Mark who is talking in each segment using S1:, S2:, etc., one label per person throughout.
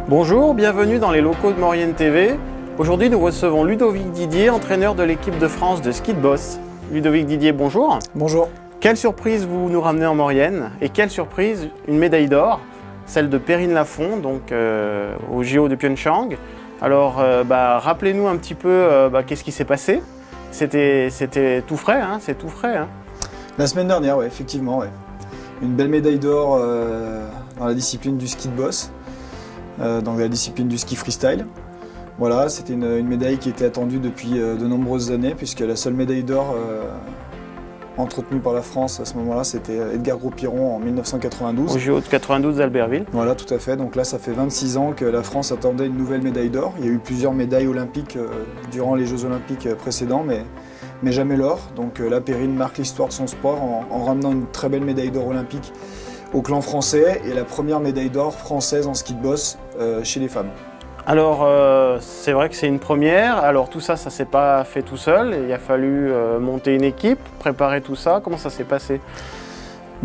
S1: Bonjour, bienvenue dans les locaux de Maurienne TV. Aujourd'hui, nous recevons Ludovic Didier, entraîneur de l'équipe de France de ski de boss. Ludovic Didier, bonjour.
S2: Bonjour.
S1: Quelle surprise vous nous ramenez en Maurienne et quelle surprise, une médaille d'or, celle de Perrine Lafont, donc au JO de Pyeongchang. Alors, rappelez-nous un petit peu qu'est-ce qui s'est passé. C'était tout frais, hein, c'est tout frais. Hein.
S2: La semaine dernière, ouais, effectivement, ouais. Une belle médaille d'or dans la discipline du ski de boss, dans la discipline du ski freestyle. Voilà, c'était une médaille qui était attendue depuis de nombreuses années, puisque la seule médaille d'or entretenue par la France à ce moment-là, c'était Edgar Gros-Piron en 1992.
S1: Au JO de 92 d'Albertville.
S2: Voilà, tout à fait. Donc là, ça fait 26 ans que la France attendait une nouvelle médaille d'or. Il y a eu plusieurs médailles olympiques durant les Jeux olympiques précédents, mais jamais l'or. Donc là, Perrine marque l'histoire de son sport en ramenant une très belle médaille d'or olympique au clan français et la première médaille d'or française en ski de boss chez les femmes.
S1: Alors, c'est vrai que c'est une première. Alors, tout ça, ça ne s'est pas fait tout seul. Il a fallu monter une équipe, préparer tout ça. Comment ça s'est passé ?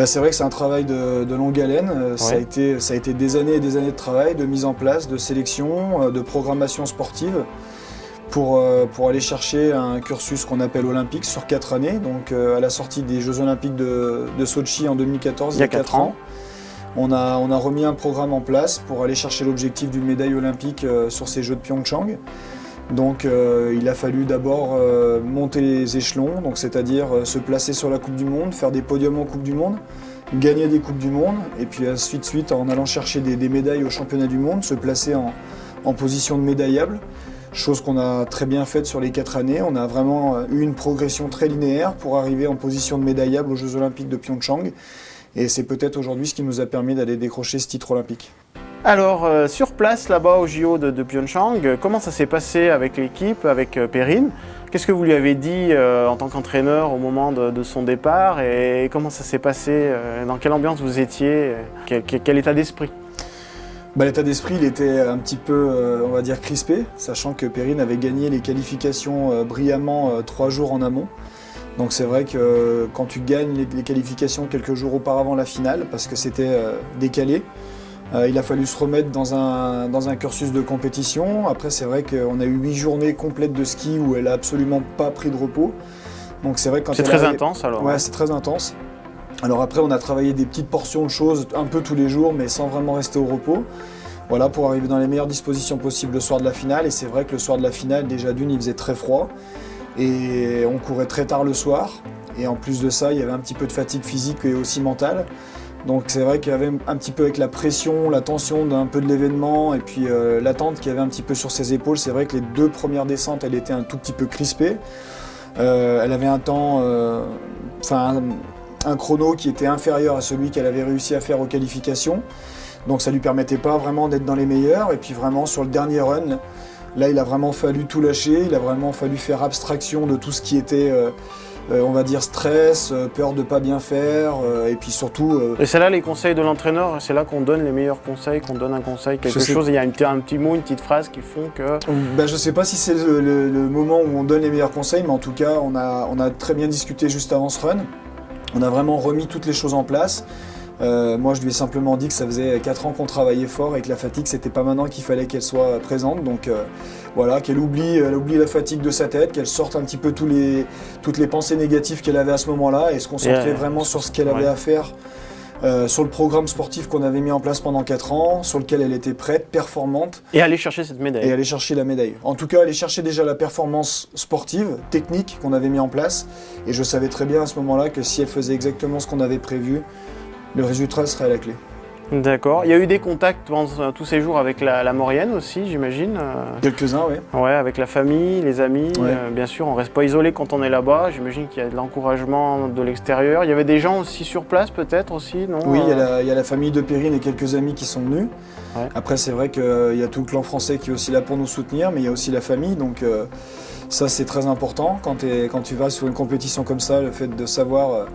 S2: C'est vrai que c'est un travail de longue haleine.
S1: Ouais.
S2: Ça a été des années et des années de travail, de mise en place, de sélection, de programmation sportive pour aller chercher un cursus qu'on appelle olympique sur 4 années. Donc, à la sortie des Jeux olympiques de Sochi en 2014, il y a 4 ans. On a remis un programme en place pour aller chercher l'objectif d'une médaille olympique sur ces Jeux de Pyeongchang. Donc il a fallu d'abord monter les échelons, c'est-à-dire se placer sur la Coupe du Monde, faire des podiums en Coupe du Monde, gagner des Coupes du Monde, et puis suite en allant chercher des médailles au championnat du monde, se placer en position de médaillable, chose qu'on a très bien faite sur les 4 années. On a vraiment eu une progression très linéaire pour arriver en position de médaillable aux Jeux olympiques de Pyeongchang. Et c'est peut-être aujourd'hui ce qui nous a permis d'aller décrocher ce titre olympique.
S1: Alors, sur place, là-bas au JO de Pyeongchang, comment ça s'est passé avec l'équipe, avec Perrine ? Qu'est-ce que vous lui avez dit en tant qu'entraîneur au moment de son départ et comment ça s'est passé ? Dans quelle ambiance vous étiez ? Quel état d'esprit ?
S2: L'état d'esprit, il était un petit peu, on va dire, crispé, sachant que Perrine avait gagné les qualifications brillamment 3 jours en amont. Donc c'est vrai que quand tu gagnes les qualifications quelques jours auparavant la finale, parce que c'était décalé, il a fallu se remettre dans un cursus de compétition. Après c'est vrai qu'on a eu 8 journées complètes de ski où elle n'a absolument pas pris de repos. Donc c'est vrai que quand
S1: c'est très intense alors.
S2: Ouais, c'est très intense. Alors après on a travaillé des petites portions de choses un peu tous les jours, mais sans vraiment rester au repos. Voilà, pour arriver dans les meilleures dispositions possibles le soir de la finale. Et c'est vrai que le soir de la finale, déjà d'une, il faisait très froid. Et on courait très tard le soir, et en plus de ça, il y avait un petit peu de fatigue physique et aussi mentale. Donc c'est vrai qu'il y avait un petit peu avec la pression, la tension d'un peu de l'événement, et puis l'attente qu'il y avait un petit peu sur ses épaules. C'est vrai que les 2 premières descentes, elle était un tout petit peu crispée. Elle avait un temps, un chrono qui était inférieur à celui qu'elle avait réussi à faire aux qualifications. Donc ça ne lui permettait pas vraiment d'être dans les meilleurs, et puis vraiment sur le dernier run, là, il a vraiment fallu tout lâcher, il a vraiment fallu faire abstraction de tout ce qui était, on va dire, stress, peur de ne pas bien faire, et puis surtout...
S1: Et c'est là les conseils de l'entraîneur, c'est là qu'on donne les meilleurs conseils, qu'on donne un conseil, quelque chose, il y a un petit mot, une petite phrase qui font que...
S2: Je ne sais pas si c'est le moment où on donne les meilleurs conseils, mais en tout cas, on a très bien discuté juste avant ce run. On a vraiment remis toutes les choses en place. Moi je lui ai simplement dit que ça faisait 4 ans qu'on travaillait fort et que la fatigue c'était pas maintenant qu'il fallait qu'elle soit présente, donc voilà, qu'elle oublie la fatigue de sa tête, qu'elle sorte un petit peu toutes les pensées négatives qu'elle avait à ce moment-là et se concentrer vraiment sur ce qu'elle avait à faire, sur le programme sportif qu'on avait mis en place pendant 4 ans, sur lequel elle était prête, performante.
S1: Et aller chercher cette médaille.
S2: Et aller chercher la médaille. En tout cas, aller chercher déjà la performance sportive, technique qu'on avait mis en place, et je savais très bien à ce moment-là que si elle faisait exactement ce qu'on avait prévu, le résultat serait à la clé.
S1: D'accord. Il y a eu des contacts pendant tous ces jours avec la Maurienne aussi, j'imagine.
S2: Quelques-uns, oui.
S1: Ouais, avec la famille, les amis.
S2: Ouais.
S1: Bien sûr, on ne reste pas isolé quand on est là-bas. J'imagine qu'il y a de l'encouragement de l'extérieur. Il y avait des gens aussi sur place, peut-être aussi, non ?
S2: Oui, il y a la famille de Perrine et quelques amis qui sont venus.
S1: Ouais.
S2: Après, c'est vrai qu'il y a tout le clan français qui est aussi là pour nous soutenir, mais il y a aussi la famille. Donc ça, c'est très important. Quand tu vas sur une compétition comme ça, le fait de savoir...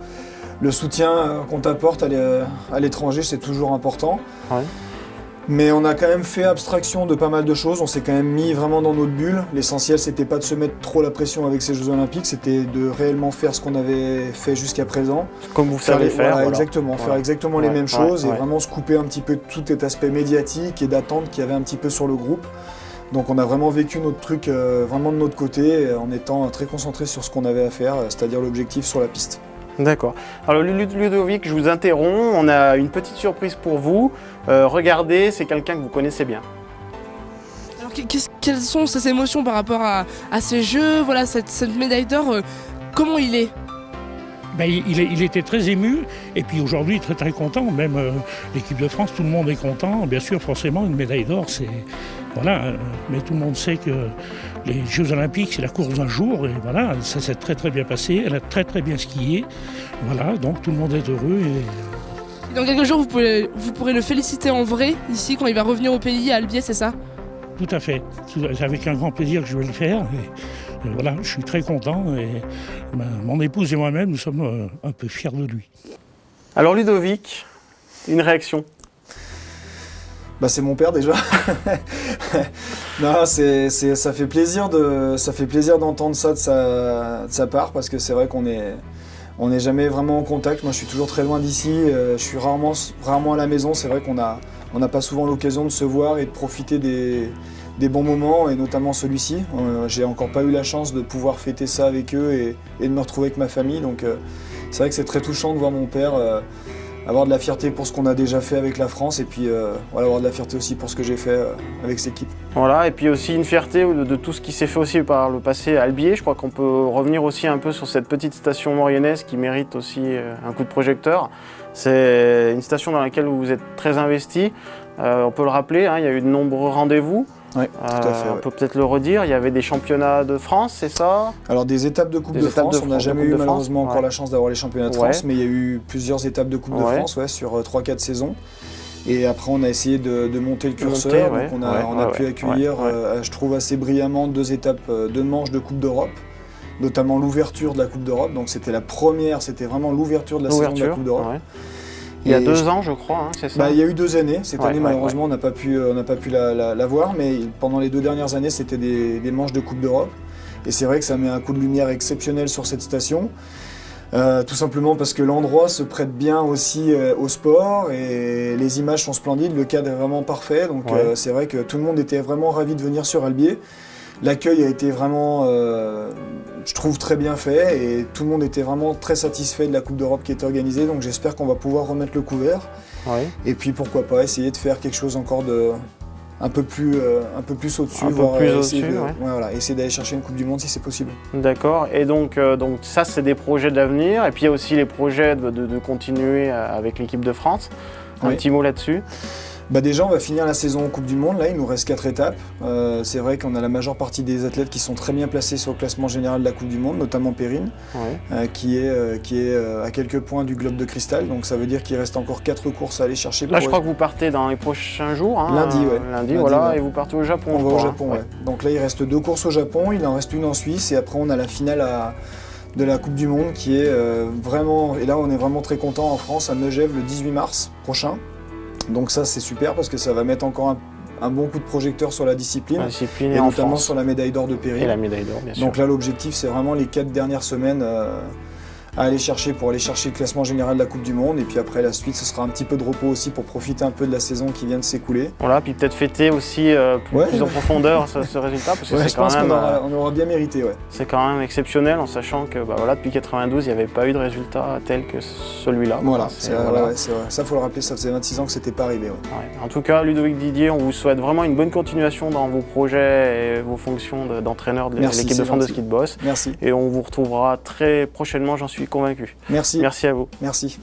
S2: le soutien qu'on t'apporte à l'étranger, c'est toujours important.
S1: Ouais.
S2: Mais on a quand même fait abstraction de pas mal de choses, on s'est quand même mis vraiment dans notre bulle. L'essentiel, c'était pas de se mettre trop la pression avec ces Jeux Olympiques, c'était de réellement faire ce qu'on avait fait jusqu'à présent.
S1: Comme vous savez faire.
S2: Voilà, exactement, faire exactement les mêmes choses et
S1: ouais.
S2: vraiment se couper un petit peu de tout cet aspect médiatique et d'attente qu'il y avait un petit peu sur le groupe. Donc on a vraiment vécu notre truc vraiment de notre côté en étant très concentré sur ce qu'on avait à faire, c'est-à-dire l'objectif sur la piste.
S1: D'accord. Alors Ludovic, je vous interromps, on a une petite surprise pour vous. Regardez, c'est quelqu'un que vous connaissez bien.
S3: Alors quelles sont ces émotions par rapport à ces Jeux, voilà, cette médaille d'or, comment il est?
S4: Ben, il était très ému et puis aujourd'hui très très content, même l'équipe de France, tout le monde est content. Bien sûr, forcément, une médaille d'or, c'est... Voilà, mais tout le monde sait que les Jeux Olympiques, c'est la course d'un jour et voilà, ça s'est très très bien passé, elle a très très bien skié. Voilà, donc tout le monde est heureux.
S3: Et dans quelques jours, vous pourrez le féliciter en vrai, ici, quand il va revenir au pays, à Albier, c'est ça?
S4: Tout à fait, c'est avec un grand plaisir que je vais le faire. Et voilà, je suis très content et mon épouse et moi-même, nous sommes un peu fiers de lui.
S1: Alors Ludovic, une réaction?
S2: Bah, c'est mon père déjà. Non, ça fait plaisir d'entendre ça de sa part parce que c'est vrai qu'on n'est jamais vraiment en contact. Moi, je suis toujours très loin d'ici. Je suis rarement à la maison. C'est vrai qu'on n'a pas souvent l'occasion de se voir et de profiter des bons moments, et notamment celui-ci. J'ai encore pas eu la chance de pouvoir fêter ça avec eux et de me retrouver avec ma famille. Donc, c'est vrai que c'est très touchant de voir mon père avoir de la fierté pour ce qu'on a déjà fait avec la France et puis voilà, avoir de la fierté aussi pour ce que j'ai fait avec cette équipe. Voilà,
S1: et puis aussi une fierté de tout ce qui s'est fait aussi par le passé à Albier. Je crois qu'on peut revenir aussi un peu sur cette petite station mauriennaise qui mérite aussi un coup de projecteur. C'est une station dans laquelle vous êtes très investi. On peut le rappeler, hein, il y a eu de nombreux rendez-vous.
S2: Oui, tout à fait.
S1: On peut peut-être le redire, il y avait des championnats de France, c'est ça?
S2: Alors des étapes de Coupe de France, on n'a jamais eu malheureusement encore la chance d'avoir les championnats de France, mais il y a eu plusieurs étapes de Coupe de France sur 3-4 saisons. Et après on a essayé de monter le curseur, donc on a pu accueillir, je trouve assez brillamment, 2 étapes, 2 manches de Coupe d'Europe, notamment l'ouverture de la Coupe d'Europe, donc c'était la première, c'était vraiment l'ouverture de la saison de la Coupe d'Europe.
S1: Il y a 2 ans, je crois, hein, c'est ça?
S2: Bah, il y a eu 2 années. Cette année, malheureusement, on n'a pas pu la voir, mais pendant les 2 dernières années, c'était des manches de Coupe d'Europe. Et c'est vrai que ça met un coup de lumière exceptionnel sur cette station. Tout simplement parce que l'endroit se prête bien aussi au sport et les images sont splendides, le cadre est vraiment parfait. Donc c'est vrai que tout le monde était vraiment ravi de venir sur Albier. L'accueil a été vraiment, je trouve, très bien fait et tout le monde était vraiment très satisfait de la Coupe d'Europe qui est organisée. Donc j'espère qu'on va pouvoir remettre le couvert. Et puis pourquoi pas essayer de faire quelque chose encore un peu plus au-dessus. Essayer d'aller chercher une Coupe du Monde si c'est possible.
S1: D'accord. Et donc ça, c'est des projets d'avenir. Et puis il y a aussi les projets de continuer avec l'équipe de France. Un petit mot là-dessus?
S2: Bah déjà, on va finir la saison en Coupe du Monde. Là, il nous reste 4 étapes. C'est vrai qu'on a la majeure partie des athlètes qui sont très bien placés sur le classement général de la Coupe du Monde, notamment Perrine, qui est à quelques points du globe de cristal. Donc ça veut dire qu'il reste encore 4 courses à aller chercher.
S1: Là, je crois que vous partez dans les prochains jours. Hein, lundi,
S2: voilà,
S1: et vous partez au Japon.
S2: On va au Japon, Donc là, il reste 2 courses au Japon, il en reste une en Suisse, et après, on a la finale de la Coupe du Monde qui est vraiment... Et là, on est vraiment très content en France, à Megève, le 18 mars prochain. Donc ça c'est super parce que ça va mettre encore un bon coup de projecteur sur la discipline et notamment sur la médaille d'or de Perrine.
S1: Et la médaille d'or, bien sûr.
S2: Donc là l'objectif c'est vraiment les 4 dernières semaines à aller chercher pour aller chercher le classement général de la Coupe du Monde et puis après la suite ce sera un petit peu de repos aussi pour profiter un peu de la saison qui vient de s'écouler.
S1: Voilà, puis peut-être fêter aussi plus en profondeur ce résultat parce que
S2: je pense qu'on aura bien mérité.
S1: C'est quand même exceptionnel en sachant que depuis 92 il n'y avait pas eu de résultat tel que celui-là.
S2: Voilà, c'est vrai. Ça faut le rappeler, ça faisait 26 ans que c'était pas arrivé.
S1: En tout cas Ludovic Didier, on vous souhaite vraiment une bonne continuation dans vos projets et vos fonctions d'entraîneur de l'équipe de France de ski de boss.
S2: Merci.
S1: Et on vous retrouvera très prochainement, j'en suis convaincu.
S2: Merci.
S1: Merci à vous.
S2: Merci.